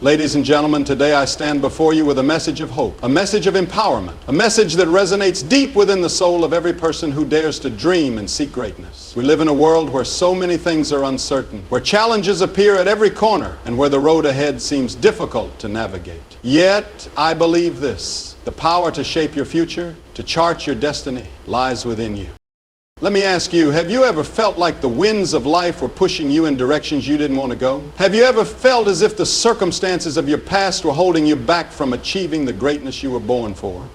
Ladies and gentlemen, today I stand before you with a message of hope, a message of empowerment, a message that resonates deep within the soul of every person who dares to dream and seek greatness. We live in a world where so many things are uncertain, where challenges appear at every corner, and where the road ahead seems difficult to navigate. Yet, I believe this: the power to shape your future, to chart your destiny, lies within you. Let me ask you, have you ever felt like the winds of life were pushing you in directions you didn't want to go? Have you ever felt as if the circumstances of your past were holding you back from achieving the greatness you were born for?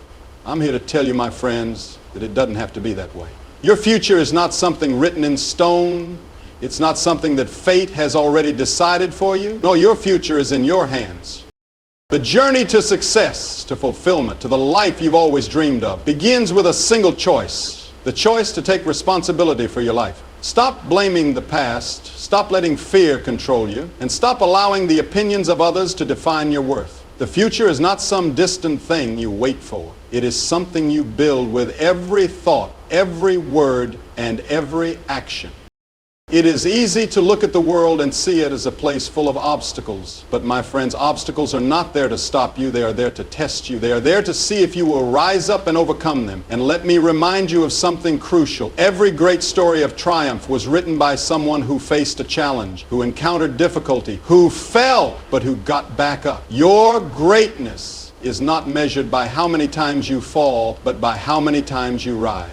I'm here to tell you, my friends, that it doesn't have to be that way. Your future is not something written in stone. It's not something that fate has already decided for you. No, your future is in your hands. The journey to success, to fulfillment, to the life you've always dreamed of, begins with a single choice. The choice to take responsibility for your life. Stop blaming the past, stop letting fear control you, and stop allowing the opinions of others to define your worth. The future is not some distant thing you wait for. It is something you build with every thought, every word, and every action. It is easy to look at the world and see it as a place full of obstacles. But my friends, obstacles are not there to stop you. They are there to test you. They are there to see if you will rise up and overcome them. And let me remind you of something crucial. Every great story of triumph was written by someone who faced a challenge, who encountered difficulty, who fell, but who got back up. Your greatness is not measured by how many times you fall, but by how many times you rise.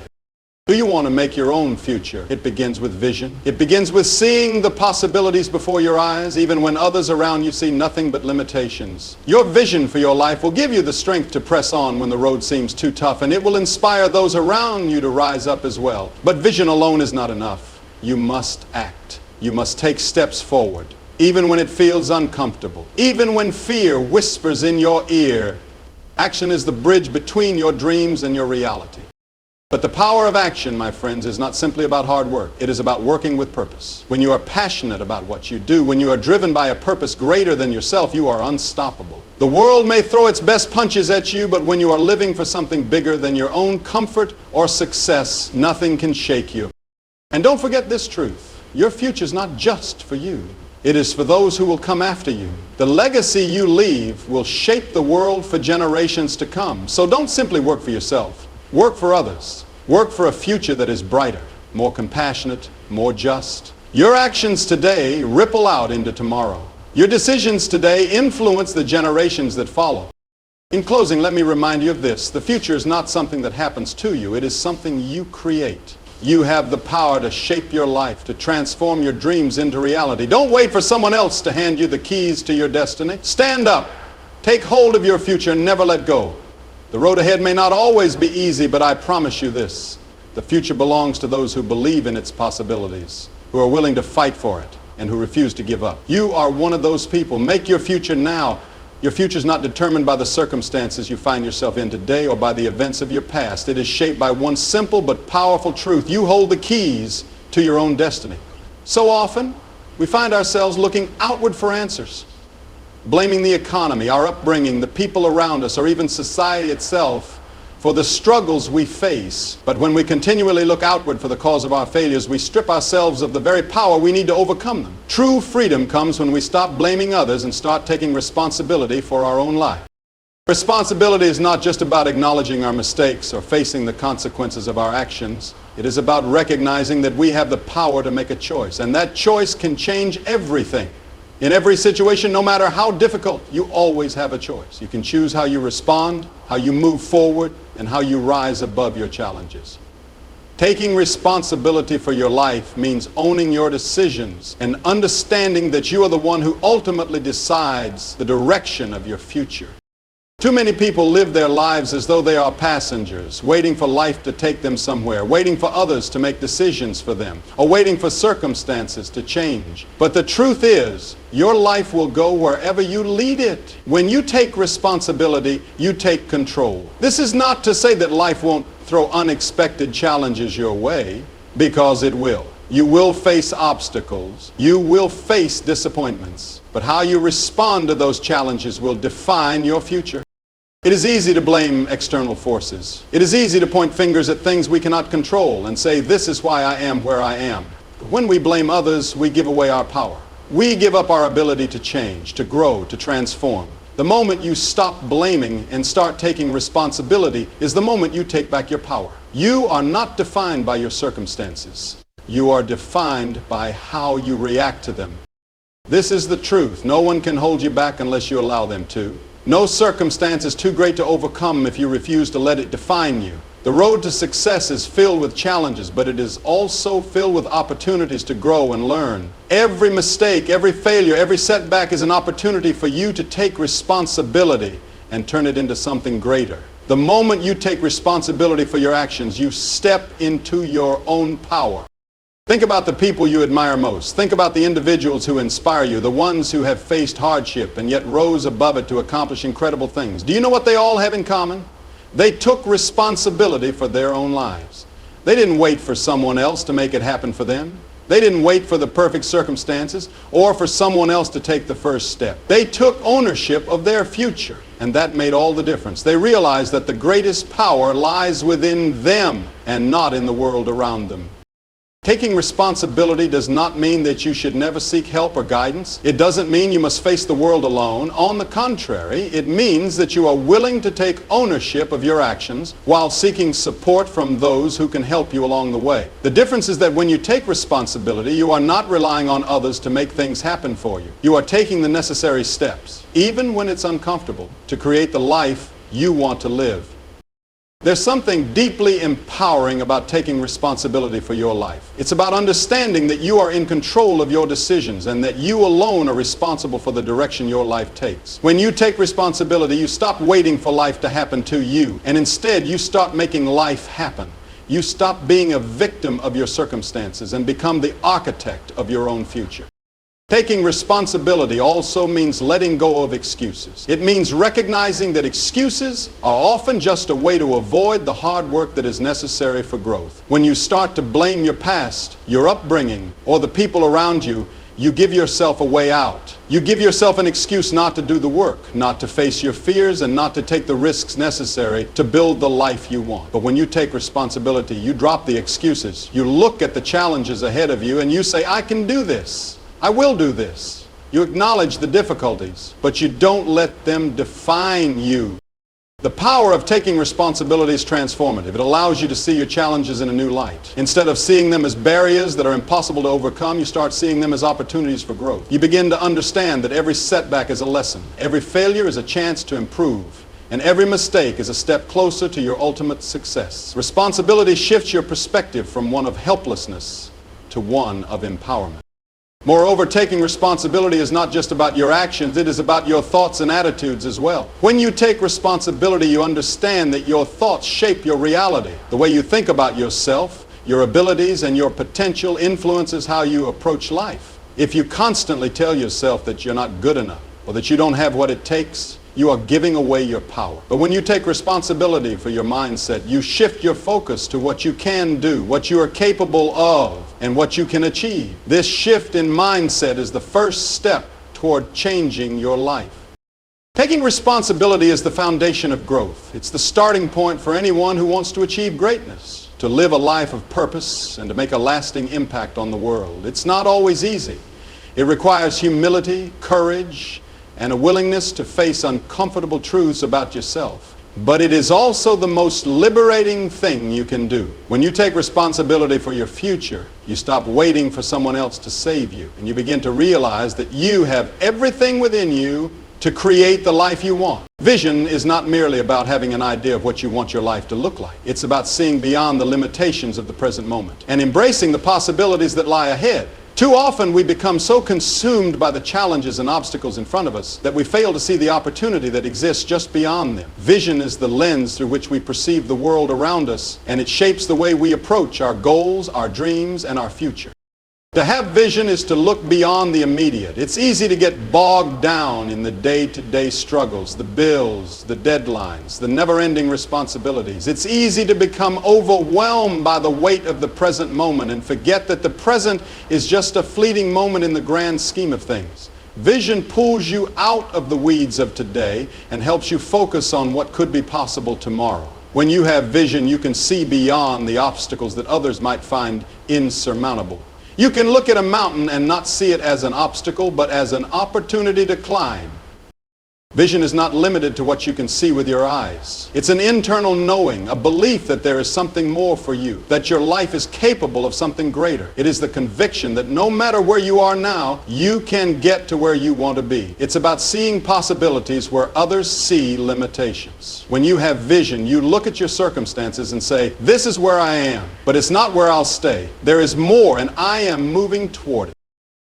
Do you want to make your own future? It begins with vision. It begins with seeing the possibilities before your eyes, even when others around you see nothing but limitations. Your vision for your life will give you the strength to press on when the road seems too tough, and it will inspire those around you to rise up as well. But vision alone is not enough. You must act. You must take steps forward, even when it feels uncomfortable, even when fear whispers in your ear. Action is the bridge between your dreams and your reality. But the power of action, my friends, is not simply about hard work. It is about working with purpose. When you are passionate about what you do, when you are driven by a purpose greater than yourself, you are unstoppable. The world may throw its best punches at you, but when you are living for something bigger than your own comfort or success, nothing can shake you. And don't forget this truth: your future is not just for you. It is for those who will come after you. The legacy you leave will shape the world for generations to come. So don't simply work for yourself. Work for others. Work for a future that is brighter, more compassionate, more just. Your actions today ripple out into tomorrow. Your decisions today influence the generations that follow. In closing, let me remind you of this: the future is not something that happens to you. It is something you create. You have the power to shape your life, to transform your dreams into reality. Don't wait for someone else to hand you the keys to your destiny. Stand up, take hold of your future, and never let go. The road ahead may not always be easy, but I promise you this: the future belongs to those who believe in its possibilities, who are willing to fight for it, and who refuse to give up. You are one of those people. Make your future now. Your future is not determined by the circumstances you find yourself in today or by the events of your past. It is shaped by one simple but powerful truth: you hold the keys to your own destiny. So often, we find ourselves looking outward for answers, blaming the economy, our upbringing, the people around us, or even society itself for the struggles we face. But when we continually look outward for the cause of our failures, we strip ourselves of the very power we need to overcome them. True freedom comes when we stop blaming others and start taking responsibility for our own life. Responsibility is not just about acknowledging our mistakes or facing the consequences of our actions. It is about recognizing that we have the power to make a choice, and that choice can change everything. In every situation, no matter how difficult, you always have a choice. You can choose how you respond, how you move forward, and how you rise above your challenges. Taking responsibility for your life means owning your decisions and understanding that you are the one who ultimately decides the direction of your future. Too many people live their lives as though they are passengers, waiting for life to take them somewhere, waiting for others to make decisions for them, or waiting for circumstances to change. But the truth is, your life will go wherever you lead it. When you take responsibility, you take control. This is not to say that life won't throw unexpected challenges your way, because it will. You will face obstacles. You will face disappointments. But how you respond to those challenges will define your future. It is easy to blame external forces. It is easy to point fingers at things we cannot control and say, this is why I am where I am. But when we blame others, we give away our power. We give up our ability to change, to grow, to transform. The moment you stop blaming and start taking responsibility is the moment you take back your power. You are not defined by your circumstances. You are defined by how you react to them. This is the truth. No one can hold you back unless you allow them to. No circumstance is too great to overcome if you refuse to let it define you. The road to success is filled with challenges, but it is also filled with opportunities to grow and learn. Every mistake, every failure, every setback is an opportunity for you to take responsibility and turn it into something greater. The moment you take responsibility for your actions, you step into your own power. Think about the people you admire most. Think about the individuals who inspire you, the ones who have faced hardship and yet rose above it to accomplish incredible things. Do you know what they all have in common? They took responsibility for their own lives. They didn't wait for someone else to make it happen for them. They didn't wait for the perfect circumstances or for someone else to take the first step. They took ownership of their future, and that made all the difference. They realized that the greatest power lies within them and not in the world around them. Taking responsibility does not mean that you should never seek help or guidance. It doesn't mean you must face the world alone. On the contrary, it means that you are willing to take ownership of your actions while seeking support from those who can help you along the way. The difference is that when you take responsibility, you are not relying on others to make things happen for you. You are taking the necessary steps, even when it's uncomfortable, to create the life you want to live. There's something deeply empowering about taking responsibility for your life. It's about understanding that you are in control of your decisions and that you alone are responsible for the direction your life takes. When you take responsibility, you stop waiting for life to happen to you, and instead you start making life happen. You stop being a victim of your circumstances and become the architect of your own future. Taking responsibility also means letting go of excuses. It means recognizing that excuses are often just a way to avoid the hard work that is necessary for growth. When you start to blame your past, your upbringing, or the people around you, you give yourself a way out. You give yourself an excuse not to do the work, not to face your fears, and not to take the risks necessary to build the life you want. But when you take responsibility, you drop the excuses. You look at the challenges ahead of you and you say, I can do this. I will do this. You acknowledge the difficulties, but you don't let them define you. The power of taking responsibility is transformative. It allows you to see your challenges in a new light. Instead of seeing them as barriers that are impossible to overcome, you start seeing them as opportunities for growth. You begin to understand that every setback is a lesson. Every failure is a chance to improve. And every mistake is a step closer to your ultimate success. Responsibility shifts your perspective from one of helplessness to one of empowerment. Moreover, taking responsibility is not just about your actions, it is about your thoughts and attitudes as well. When you take responsibility, you understand that your thoughts shape your reality. The way you think about yourself, your abilities, and your potential influences how you approach life. If you constantly tell yourself that you're not good enough or that you don't have what it takes, you are giving away your power. But when you take responsibility for your mindset, you shift your focus to what you can do, what you are capable of, and what you can achieve. This shift in mindset is the first step toward changing your life. Taking responsibility is the foundation of growth. It's the starting point for anyone who wants to achieve greatness, to live a life of purpose, and to make a lasting impact on the world. It's not always easy. It requires humility, courage, and a willingness to face uncomfortable truths about yourself. But it is also the most liberating thing you can do. When you take responsibility for your future, you stop waiting for someone else to save you, and you begin to realize that you have everything within you to create the life you want. Vision is not merely about having an idea of what you want your life to look like. It's about seeing beyond the limitations of the present moment and embracing the possibilities that lie ahead. Too often we become so consumed by the challenges and obstacles in front of us that we fail to see the opportunity that exists just beyond them. Vision is the lens through which we perceive the world around us, and it shapes the way we approach our goals, our dreams, and our future. To have vision is to look beyond the immediate. It's easy to get bogged down in the day-to-day struggles, the bills, the deadlines, the never-ending responsibilities. It's easy to become overwhelmed by the weight of the present moment and forget that the present is just a fleeting moment in the grand scheme of things. Vision pulls you out of the weeds of today and helps you focus on what could be possible tomorrow. When you have vision, you can see beyond the obstacles that others might find insurmountable. You can look at a mountain and not see it as an obstacle, but as an opportunity to climb. Vision is not limited to what you can see with your eyes. It's an internal knowing, a belief that there is something more for you, that your life is capable of something greater. It is the conviction that no matter where you are now, you can get to where you want to be. It's about seeing possibilities where others see limitations. When you have vision, you look at your circumstances and say, this is where I am, but it's not where I'll stay. There is more, and I am moving toward it.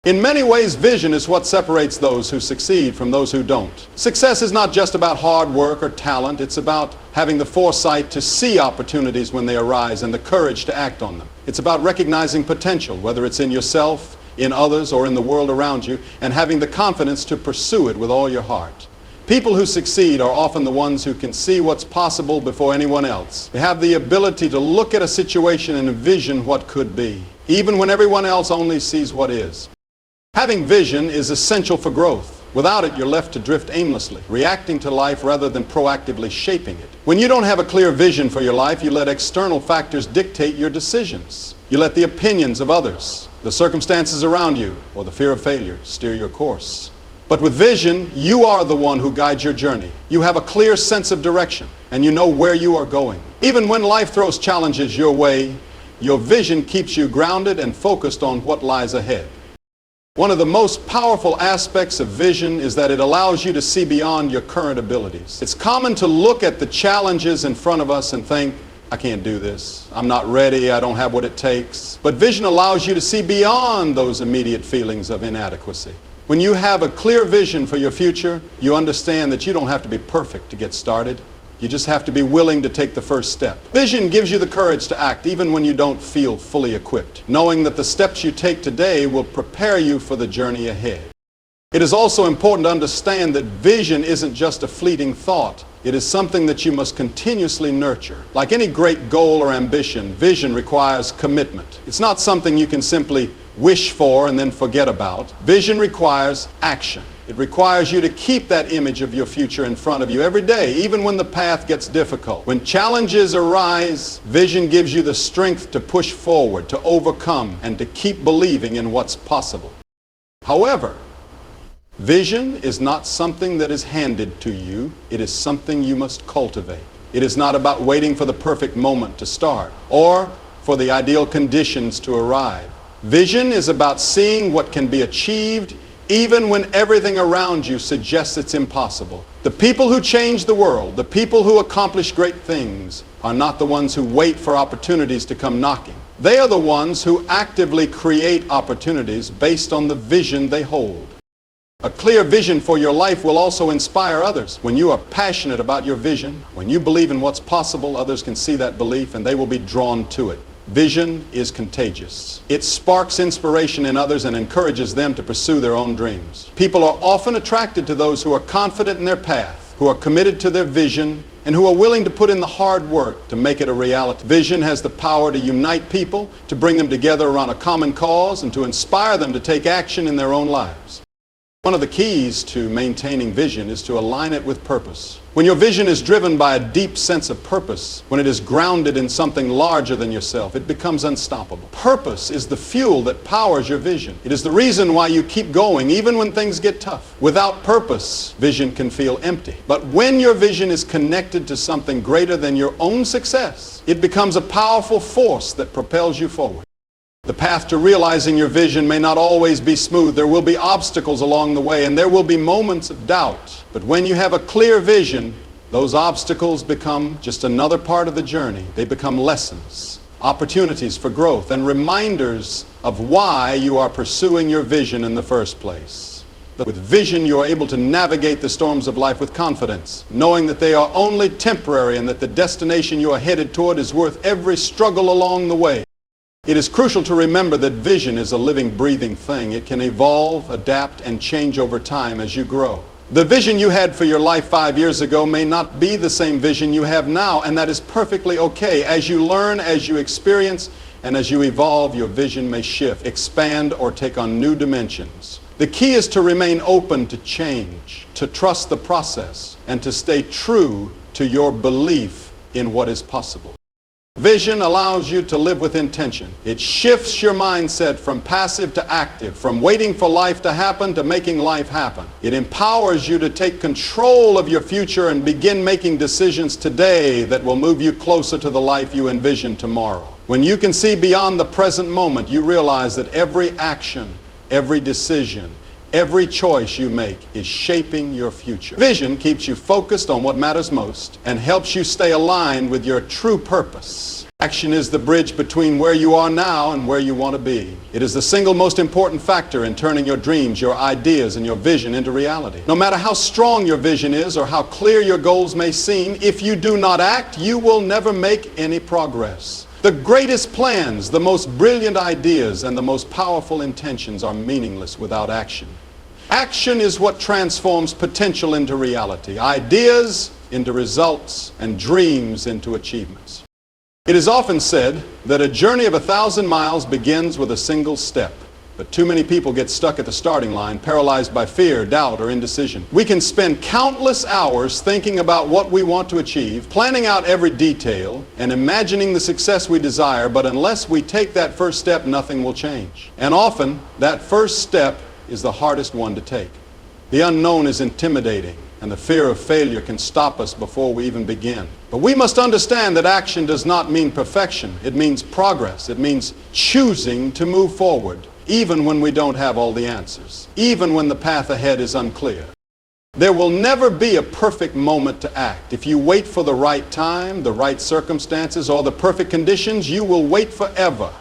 In many ways, vision is what separates those who succeed from those who don't. Success is not just about hard work or talent. It's about having the foresight to see opportunities when they arise and the courage to act on them. It's about recognizing potential, whether it's in yourself, in others, or in the world around you, and having the confidence to pursue it with all your heart. People who succeed are often the ones who can see what's possible before anyone else. They have the ability to look at a situation and envision what could be, even when everyone else only sees what is. Having vision is essential for growth. Without it, you're left to drift aimlessly, reacting to life rather than proactively shaping it. When you don't have a clear vision for your life, you let external factors dictate your decisions. You let the opinions of others, the circumstances around you, or the fear of failure steer your course. But with vision, you are the one who guides your journey. You have a clear sense of direction, and you know where you are going. Even when life throws challenges your way, your vision keeps you grounded and focused on what lies ahead. One of the most powerful aspects of vision is that it allows you to see beyond your current abilities. It's common to look at the challenges in front of us and think, I can't do this. I'm not ready. I don't have what it takes. But vision allows you to see beyond those immediate feelings of inadequacy. When you have a clear vision for your future, you understand that you don't have to be perfect to get started. You just have to be willing to take the first step. Vision gives you the courage to act even when you don't feel fully equipped, knowing that the steps you take today will prepare you for the journey ahead. It is also important to understand that vision isn't just a fleeting thought. It is something that you must continuously nurture. Like any great goal or ambition, vision requires commitment. It's not something you can simply wish for and then forget about. Vision requires action. It requires you to keep that image of your future in front of you every day, even when the path gets difficult. When challenges arise, vision gives you the strength to push forward, to overcome, and to keep believing in what's possible. However, vision is not something that is handed to you. It is something you must cultivate. It is not about waiting for the perfect moment to start or for the ideal conditions to arrive. Vision is about seeing what can be achieved even when everything around you suggests it's impossible. The people who change the world, the people who accomplish great things, are not the ones who wait for opportunities to come knocking. They are the ones who actively create opportunities based on the vision they hold. A clear vision for your life will also inspire others. When you are passionate about your vision, when you believe in what's possible, others can see that belief and they will be drawn to it. Vision is contagious. It sparks inspiration in others and encourages them to pursue their own dreams. People are often attracted to those who are confident in their path, who are committed to their vision, and who are willing to put in the hard work to make it a reality. Vision has the power to unite people, to bring them together around a common cause, and to inspire them to take action in their own lives. One of the keys to maintaining vision is to align it with purpose. When your vision is driven by a deep sense of purpose, when it is grounded in something larger than yourself, it becomes unstoppable. Purpose is the fuel that powers your vision. It is the reason why you keep going even when things get tough. Without purpose, vision can feel empty. But when your vision is connected to something greater than your own success, it becomes a powerful force that propels you forward. The path to realizing your vision may not always be smooth. There will be obstacles along the way, and there will be moments of doubt. But when you have a clear vision, those obstacles become just another part of the journey. They become lessons, opportunities for growth, and reminders of why you are pursuing your vision in the first place. With vision, you are able to navigate the storms of life with confidence, knowing that they are only temporary and that the destination you are headed toward is worth every struggle along the way. It is crucial to remember that vision is a living, breathing thing. It can evolve, adapt, and change over time as you grow. The vision you had for your life 5 years ago may not be the same vision you have now, and that is perfectly okay. As you learn, as you experience, and as you evolve, your vision may shift, expand, or take on new dimensions. The key is to remain open to change, to trust the process, and to stay true to your belief in what is possible. Vision allows you to live with intention. It shifts your mindset from passive to active, from waiting for life to happen to making life happen. It empowers you to take control of your future and begin making decisions today that will move you closer to the life you envision tomorrow. When you can see beyond the present moment, you realize that every action, every decision, every choice you make is shaping your future. Vision keeps you focused on what matters most and helps you stay aligned with your true purpose. Action is the bridge between where you are now and where you want to be. It is the single most important factor in turning your dreams, your ideas, and your vision into reality. No matter how strong your vision is or how clear your goals may seem, if you do not act, you will never make any progress. The greatest plans, the most brilliant ideas, and the most powerful intentions are meaningless without action. Action is what transforms potential into reality, ideas into results, and dreams into achievements. It is often said that a journey of 1,000 miles begins with a single step. But too many people get stuck at the starting line, paralyzed by fear, doubt, or indecision. We can spend countless hours thinking about what we want to achieve, planning out every detail, and imagining the success we desire, but unless we take that first step, nothing will change. And often, that first step is the hardest one to take. The unknown is intimidating, and the fear of failure can stop us before we even begin. But we must understand that action does not mean perfection. It means progress. It means choosing to move forward, even when we don't have all the answers, even when the path ahead is unclear. There will never be a perfect moment to act. If you wait for the right time, the right circumstances, or the perfect conditions, you will wait forever.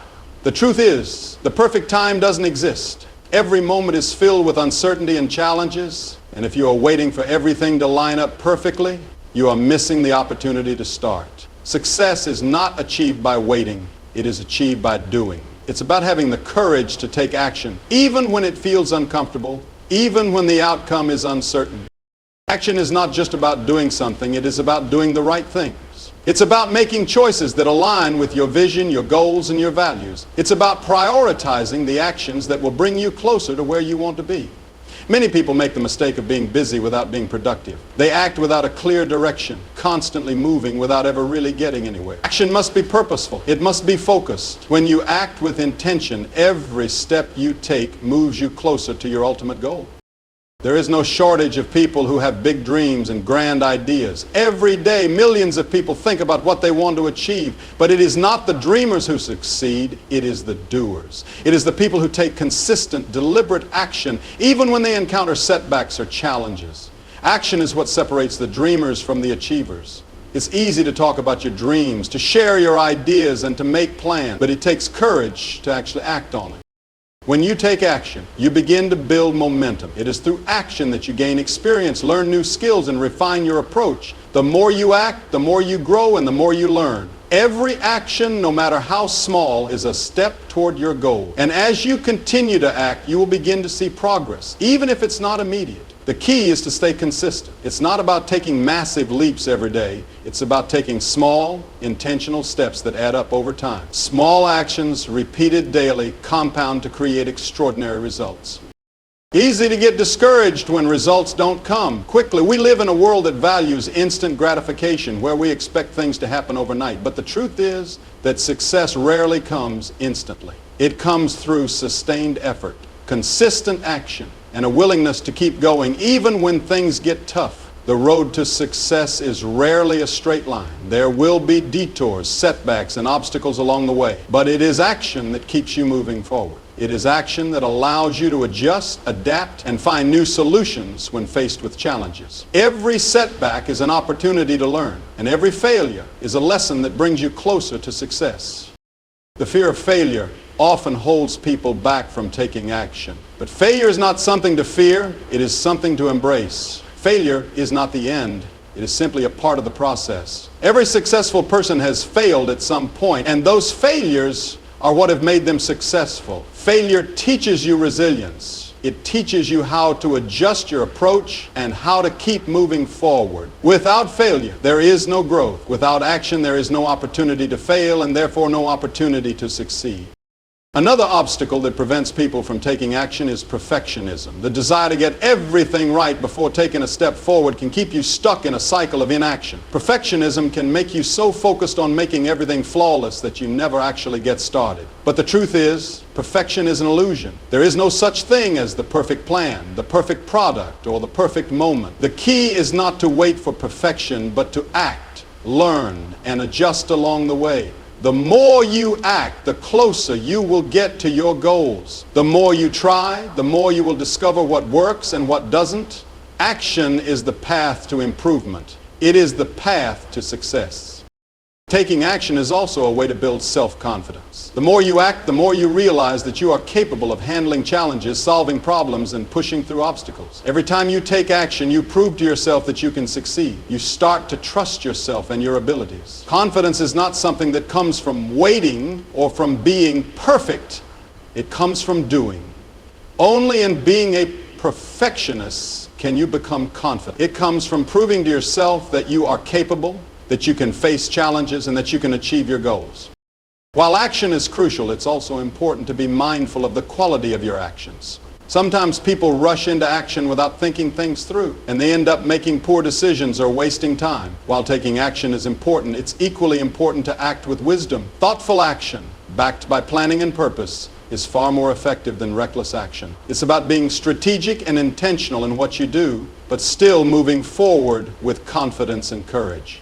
The truth is, the perfect time doesn't exist. Every moment is filled with uncertainty and challenges, and if you are waiting for everything to line up perfectly, you are missing the opportunity to start. Success is not achieved by waiting. It is achieved by doing. It's about having the courage to take action, even when it feels uncomfortable, even when the outcome is uncertain. Action is not just about doing something, it is about doing the right things. It's about making choices that align with your vision, your goals, and your values. It's about prioritizing the actions that will bring you closer to where you want to be. Many people make the mistake of being busy without being productive. They act without a clear direction, constantly moving without ever really getting anywhere. Action must be purposeful. It must be focused. When you act with intention, every step you take moves you closer to your ultimate goal. There is no shortage of people who have big dreams and grand ideas. Every day, millions of people think about what they want to achieve, but it is not the dreamers who succeed, it is the doers. It is the people who take consistent, deliberate action, even when they encounter setbacks or challenges. Action is what separates the dreamers from the achievers. It's easy to talk about your dreams, to share your ideas, and to make plans, but it takes courage to actually act on it. When you take action, you begin to build momentum. It is through action that you gain experience, learn new skills, and refine your approach. The more you act, the more you grow, and the more you learn. Every action, no matter how small, is a step toward your goal. And as you continue to act, you will begin to see progress, even if it's not immediate. The key is to stay consistent. It's not about taking massive leaps every day. It's about taking small, intentional steps that add up over time. Small actions, repeated daily, compound to create extraordinary results. Easy to get discouraged when results don't come quickly. We live in a world that values instant gratification, where we expect things to happen overnight. But the truth is that success rarely comes instantly. It comes through sustained effort, consistent action, and a willingness to keep going even when things get tough. The road to success is rarely a straight line. There will be detours, setbacks, and obstacles along the way. But it is action that keeps you moving forward. It is action that allows you to adjust, adapt, and find new solutions when faced with challenges. Every setback is an opportunity to learn, and every failure is a lesson that brings you closer to success. The fear of failure often holds people back from taking action. But failure is not something to fear, it is something to embrace. Failure is not the end, it is simply a part of the process. Every successful person has failed at some point, and those failures are what have made them successful. Failure teaches you resilience. It teaches you how to adjust your approach and how to keep moving forward. Without failure, there is no growth. Without action, there is no opportunity to fail, and therefore no opportunity to succeed. Another obstacle that prevents people from taking action is perfectionism. The desire to get everything right before taking a step forward can keep you stuck in a cycle of inaction. Perfectionism can make you so focused on making everything flawless that you never actually get started. But the truth is, perfection is an illusion. There is no such thing as the perfect plan, the perfect product, or the perfect moment. The key is not to wait for perfection, but to act, learn, and adjust along the way. The more you act, the closer you will get to your goals. The more you try, the more you will discover what works and what doesn't. Action is the path to improvement. It is the path to success. Taking action is also a way to build self-confidence. The more you act, the more you realize that you are capable of handling challenges, solving problems, and pushing through obstacles. Every time you take action, you prove to yourself that you can succeed. You start to trust yourself and your abilities. Confidence is not something that comes from waiting or from being perfect. It comes from doing. Only in being a perfectionist can you become confident. It comes from proving to yourself that you are capable, that you can face challenges, and that you can achieve your goals. While action is crucial, it's also important to be mindful of the quality of your actions. Sometimes people rush into action without thinking things through, and they end up making poor decisions or wasting time. While taking action is important, it's equally important to act with wisdom. Thoughtful action, backed by planning and purpose, is far more effective than reckless action. It's about being strategic and intentional in what you do, but still moving forward with confidence and courage.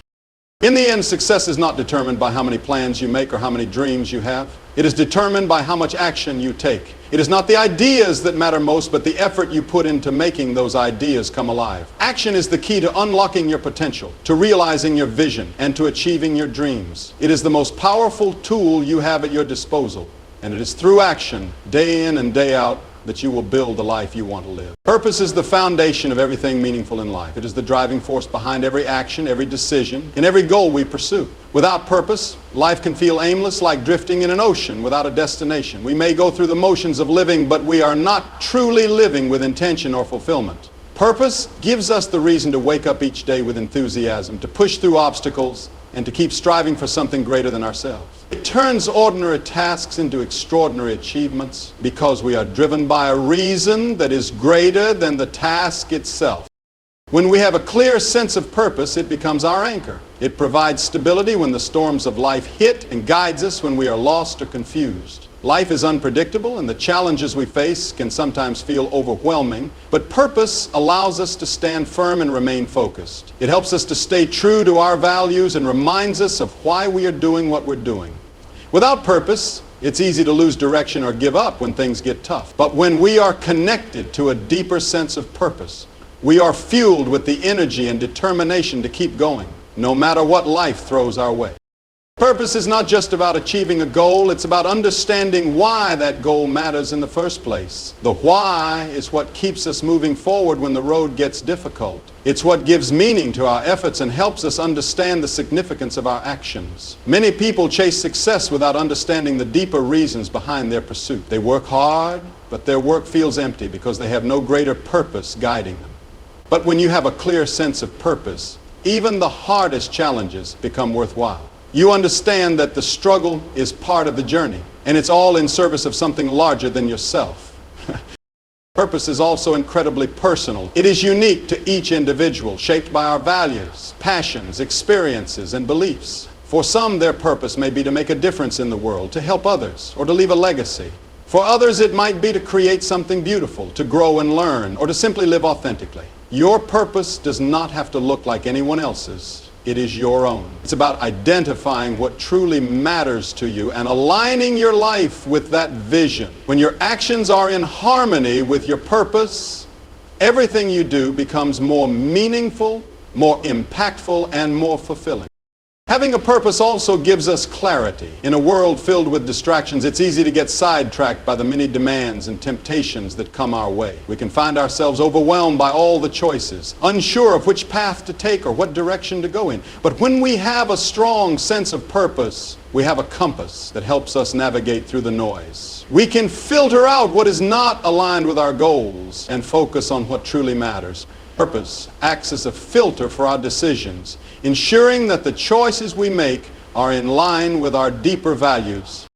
In the end, success is not determined by how many plans you make or how many dreams you have. It is determined by how much action you take. It is not the ideas that matter most, but the effort you put into making those ideas come alive. Action is the key to unlocking your potential, to realizing your vision, and to achieving your dreams. It is the most powerful tool you have at your disposal, and it is through action, day in and day out, that you will build the life you want to live. Purpose is the foundation of everything meaningful in life. It is the driving force behind every action, every decision, and every goal we pursue. Without purpose, life can feel aimless, like drifting in an ocean without a destination. We may go through the motions of living, but we are not truly living with intention or fulfillment. Purpose gives us the reason to wake up each day with enthusiasm, to push through obstacles, and to keep striving for something greater than ourselves. It turns ordinary tasks into extraordinary achievements because we are driven by a reason that is greater than the task itself. When we have a clear sense of purpose, it becomes our anchor. It provides stability when the storms of life hit and guides us when we are lost or confused. Life is unpredictable, and the challenges we face can sometimes feel overwhelming, but purpose allows us to stand firm and remain focused. It helps us to stay true to our values and reminds us of why we are doing what we're doing. Without purpose, it's easy to lose direction or give up when things get tough. But when we are connected to a deeper sense of purpose, we are fueled with the energy and determination to keep going, no matter what life throws our way. Purpose is not just about achieving a goal, it's about understanding why that goal matters in the first place. The why is what keeps us moving forward when the road gets difficult. It's what gives meaning to our efforts and helps us understand the significance of our actions. Many people chase success without understanding the deeper reasons behind their pursuit. They work hard, but their work feels empty because they have no greater purpose guiding them. But when you have a clear sense of purpose, even the hardest challenges become worthwhile. You understand that the struggle is part of the journey, and it's all in service of something larger than yourself. Purpose is also incredibly personal. It is unique to each individual, shaped by our values, passions, experiences, and beliefs. For some, their purpose may be to make a difference in the world, to help others, or to leave a legacy. For others, it might be to create something beautiful, to grow and learn, or to simply live authentically. Your purpose does not have to look like anyone else's. It is your own. It's about identifying what truly matters to you and aligning your life with that vision. When your actions are in harmony with your purpose, everything you do becomes more meaningful, more impactful, and more fulfilling. Having a purpose also gives us clarity. In a world filled with distractions, it's easy to get sidetracked by the many demands and temptations that come our way. We can find ourselves overwhelmed by all the choices, unsure of which path to take or what direction to go in. But when we have a strong sense of purpose, we have a compass that helps us navigate through the noise. We can filter out what is not aligned with our goals and focus on what truly matters. Purpose acts as a filter for our decisions, ensuring that the choices we make are in line with our deeper values.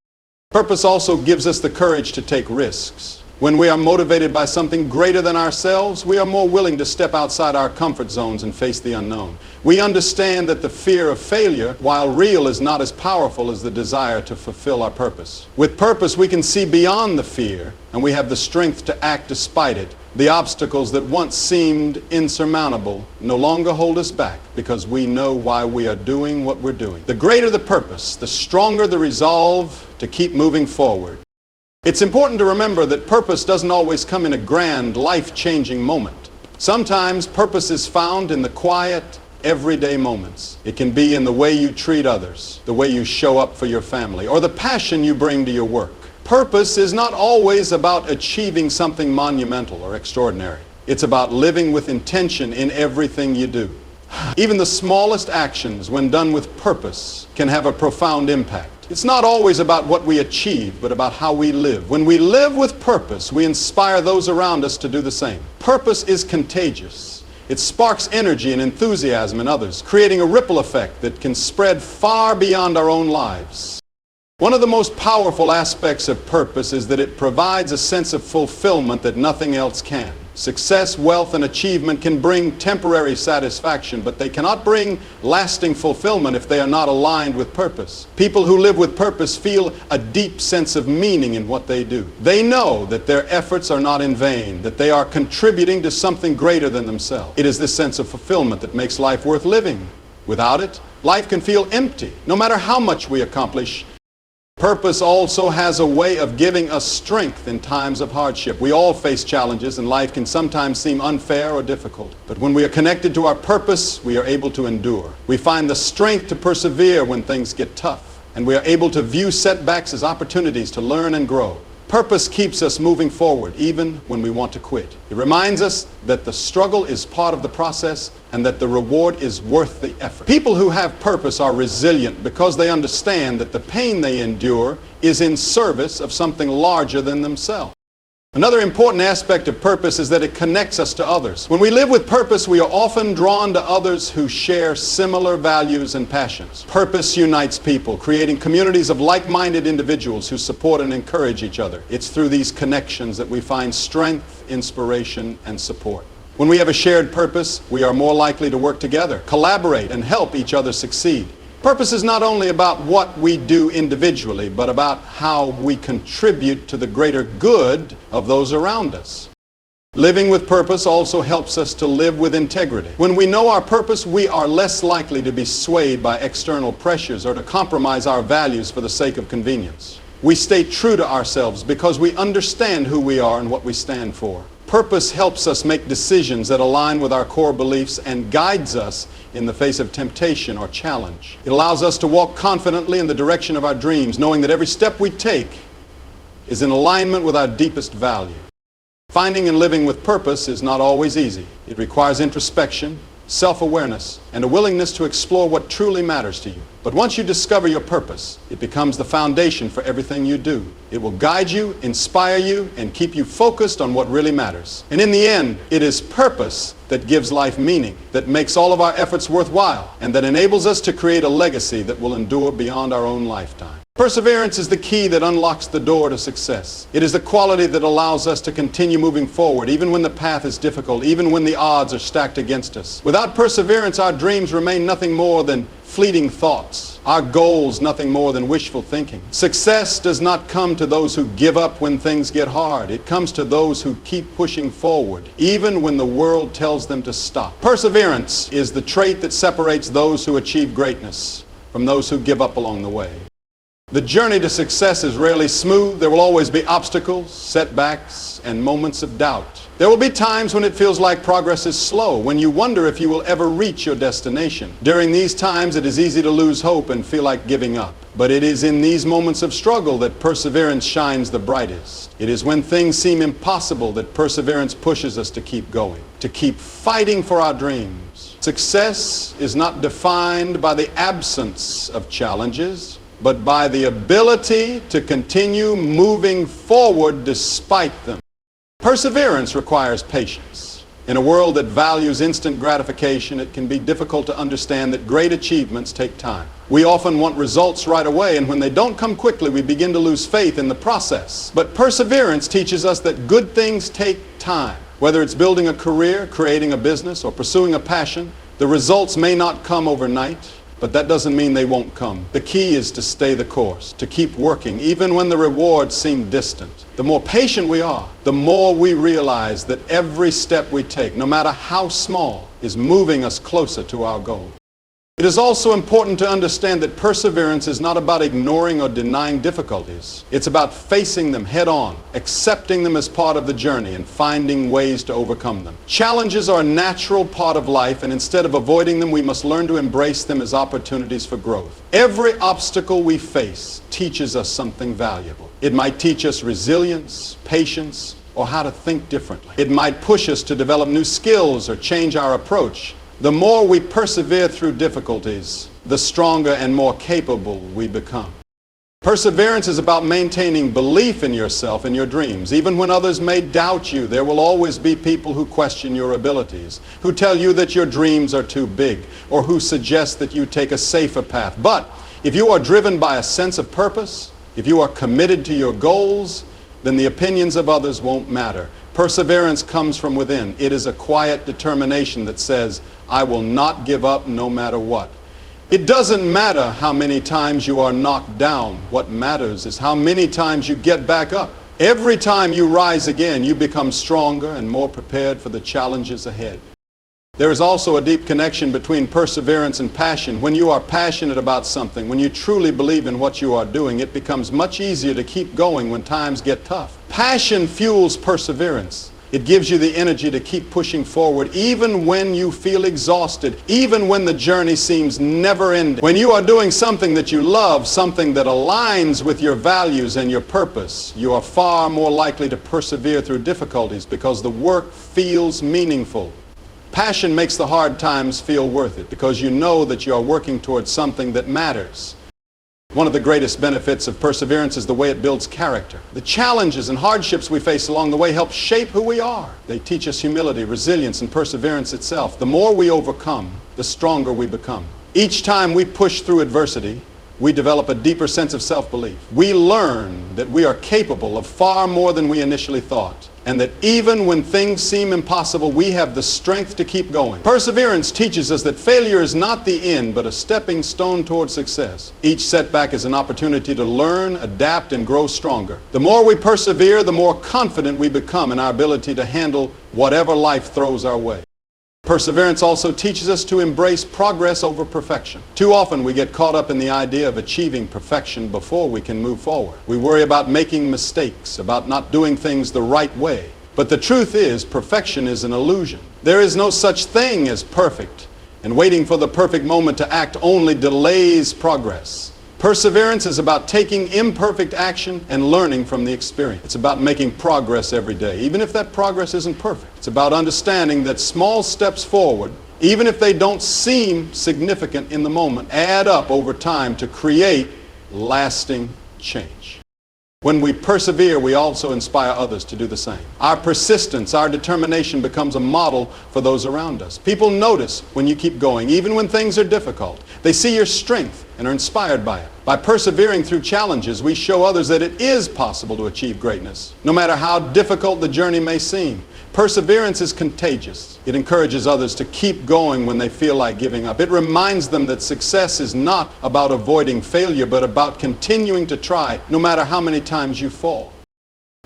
Purpose also gives us the courage to take risks. When we are motivated by something greater than ourselves, we are more willing to step outside our comfort zones and face the unknown. We understand that the fear of failure, while real, is not as powerful as the desire to fulfill our purpose. With purpose, we can see beyond the fear, and we have the strength to act despite it. The obstacles that once seemed insurmountable no longer hold us back because we know why we are doing what we're doing. The greater the purpose, the stronger the resolve to keep moving forward. It's important to remember that purpose doesn't always come in a grand, life-changing moment. Sometimes purpose is found in the quiet, everyday moments. It can be in the way you treat others, the way you show up for your family, or the passion you bring to your work. Purpose is not always about achieving something monumental or extraordinary. It's about living with intention in everything you do. Even the smallest actions, when done with purpose, can have a profound impact. It's not always about what we achieve, but about how we live. When we live with purpose, we inspire those around us to do the same. Purpose is contagious. It sparks energy and enthusiasm in others, creating a ripple effect that can spread far beyond our own lives. One of the most powerful aspects of purpose is that it provides a sense of fulfillment that nothing else can. Success, wealth, and achievement can bring temporary satisfaction, but they cannot bring lasting fulfillment if they are not aligned with purpose. People who live with purpose feel a deep sense of meaning in what they do. They know that their efforts are not in vain, that they are contributing to something greater than themselves. It is this sense of fulfillment that makes life worth living. Without it, life can feel empty, no matter how much we accomplish. Purpose also has a way of giving us strength in times of hardship. We all face challenges, and life can sometimes seem unfair or difficult. But when we are connected to our purpose, we are able to endure. We find the strength to persevere when things get tough, and we are able to view setbacks as opportunities to learn and grow. Purpose keeps us moving forward, even when we want to quit. It reminds us that the struggle is part of the process and that the reward is worth the effort. People who have purpose are resilient because they understand that the pain they endure is in service of something larger than themselves. Another important aspect of purpose is that it connects us to others. When we live with purpose, we are often drawn to others who share similar values and passions. Purpose unites people, creating communities of like-minded individuals who support and encourage each other. It's through these connections that we find strength, inspiration, and support. When we have a shared purpose, we are more likely to work together, collaborate, and help each other succeed. Purpose is not only about what we do individually, but about how we contribute to the greater good of those around us. Living with purpose also helps us to live with integrity. When we know our purpose, we are less likely to be swayed by external pressures or to compromise our values for the sake of convenience. We stay true to ourselves because we understand who we are and what we stand for. Purpose helps us make decisions that align with our core beliefs and guides us in the face of temptation or challenge. It allows us to walk confidently in the direction of our dreams, knowing that every step we take is in alignment with our deepest value. Finding and living with purpose is not always easy. It requires introspection, self-awareness, and a willingness to explore what truly matters to you. But once you discover your purpose, it becomes the foundation for everything you do. It will guide you, inspire you, and keep you focused on what really matters. And in the end, it is purpose that gives life meaning, that makes all of our efforts worthwhile, and that enables us to create a legacy that will endure beyond our own lifetime. Perseverance is the key that unlocks the door to success. It is the quality that allows us to continue moving forward, even when the path is difficult, even when the odds are stacked against us. Without perseverance, our dreams remain nothing more than fleeting thoughts, our goals nothing more than wishful thinking. Success does not come to those who give up when things get hard. It comes to those who keep pushing forward, even when the world tells them to stop. Perseverance is the trait that separates those who achieve greatness from those who give up along the way. The journey to success is rarely smooth. There will always be obstacles, setbacks, and moments of doubt. There will be times when it feels like progress is slow, when you wonder if you will ever reach your destination. During these times, it is easy to lose hope and feel like giving up. But it is in these moments of struggle that perseverance shines the brightest. It is when things seem impossible that perseverance pushes us to keep going, to keep fighting for our dreams. Success is not defined by the absence of challenges, but by the ability to continue moving forward despite them. Perseverance requires patience. In a world that values instant gratification, it can be difficult to understand that great achievements take time. We often want results right away, and when they don't come quickly, we begin to lose faith in the process. But perseverance teaches us that good things take time. Whether it's building a career, creating a business, or pursuing a passion, the results may not come overnight, but that doesn't mean they won't come. The key is to stay the course, to keep working, even when the rewards seem distant. The more patient we are, the more we realize that every step we take, no matter how small, is moving us closer to our goal. It is also important to understand that perseverance is not about ignoring or denying difficulties. It's about facing them head on, accepting them as part of the journey, and finding ways to overcome them. Challenges are a natural part of life, and instead of avoiding them, we must learn to embrace them as opportunities for growth. Every obstacle we face teaches us something valuable. It might teach us resilience, patience, or how to think differently. It might push us to develop new skills or change our approach. The more we persevere through difficulties, the stronger and more capable we become. Perseverance is about maintaining belief in yourself and your dreams. Even when others may doubt you, there will always be people who question your abilities, who tell you that your dreams are too big, or who suggest that you take a safer path. But if you are driven by a sense of purpose, if you are committed to your goals, then the opinions of others won't matter. Perseverance comes from within. It is a quiet determination that says, I will not give up no matter what. It doesn't matter how many times you are knocked down. What matters is how many times you get back up. Every time you rise again, you become stronger and more prepared for the challenges ahead. There is also a deep connection between perseverance and passion. When you are passionate about something, when you truly believe in what you are doing, it becomes much easier to keep going when times get tough. Passion fuels perseverance. It gives you the energy to keep pushing forward even when you feel exhausted, even when the journey seems never ending. When you are doing something that you love, something that aligns with your values and your purpose, you are far more likely to persevere through difficulties because the work feels meaningful. Passion makes the hard times feel worth it because you know that you are working towards something that matters. One of the greatest benefits of perseverance is the way it builds character. The challenges and hardships we face along the way help shape who we are. They teach us humility, resilience, and perseverance itself. The more we overcome, the stronger we become. Each time we push through adversity, we develop a deeper sense of self-belief. We learn that we are capable of far more than we initially thought, and that even when things seem impossible, we have the strength to keep going. Perseverance teaches us that failure is not the end, but a stepping stone toward success. Each setback is an opportunity to learn, adapt, and grow stronger. The more we persevere, the more confident we become in our ability to handle whatever life throws our way. Perseverance also teaches us to embrace progress over perfection. Too often we get caught up in the idea of achieving perfection before we can move forward. We worry about making mistakes, about not doing things the right way. But the truth is, perfection is an illusion. There is no such thing as perfect, and waiting for the perfect moment to act only delays progress. Perseverance is about taking imperfect action and learning from the experience. It's about making progress every day, even if that progress isn't perfect. It's about understanding that small steps forward, even if they don't seem significant in the moment, add up over time to create lasting change. When we persevere, we also inspire others to do the same. Our persistence, our determination becomes a model for those around us. People notice when you keep going, even when things are difficult. They see your strength and are inspired by it. By persevering through challenges, we show others that it is possible to achieve greatness, no matter how difficult the journey may seem. Perseverance is contagious. It encourages others to keep going when they feel like giving up. It reminds them that success is not about avoiding failure, but about continuing to try, no matter how many times you fall.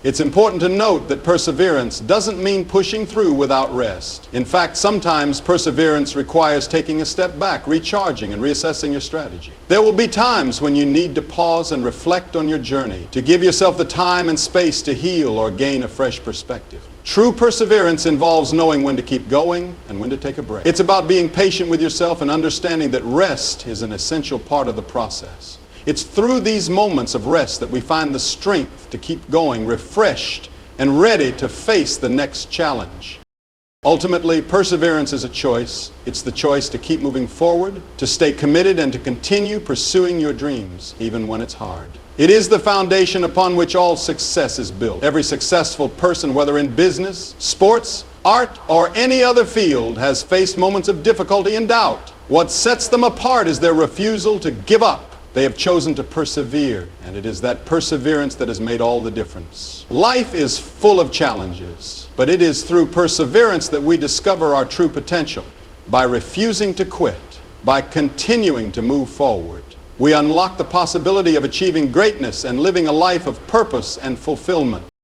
It's important to note that perseverance doesn't mean pushing through without rest. In fact, sometimes perseverance requires taking a step back, recharging, and reassessing your strategy. There will be times when you need to pause and reflect on your journey, to give yourself the time and space to heal or gain a fresh perspective. True perseverance involves knowing when to keep going and when to take a break. It's about being patient with yourself and understanding that rest is an essential part of the process. It's through these moments of rest that we find the strength to keep going, refreshed and ready to face the next challenge. Ultimately, perseverance is a choice. It's the choice to keep moving forward, to stay committed, and to continue pursuing your dreams, even when it's hard. It is the foundation upon which all success is built. Every successful person, whether in business, sports, art or any other field has faced moments of difficulty and doubt. What sets them apart is their refusal to give up. They have chosen to persevere, and it is that perseverance that has made all the difference. Life is full of challenges, but it is through perseverance that we discover our true potential. By refusing to quit, by continuing to move forward, we unlock the possibility of achieving greatness and living a life of purpose and fulfillment.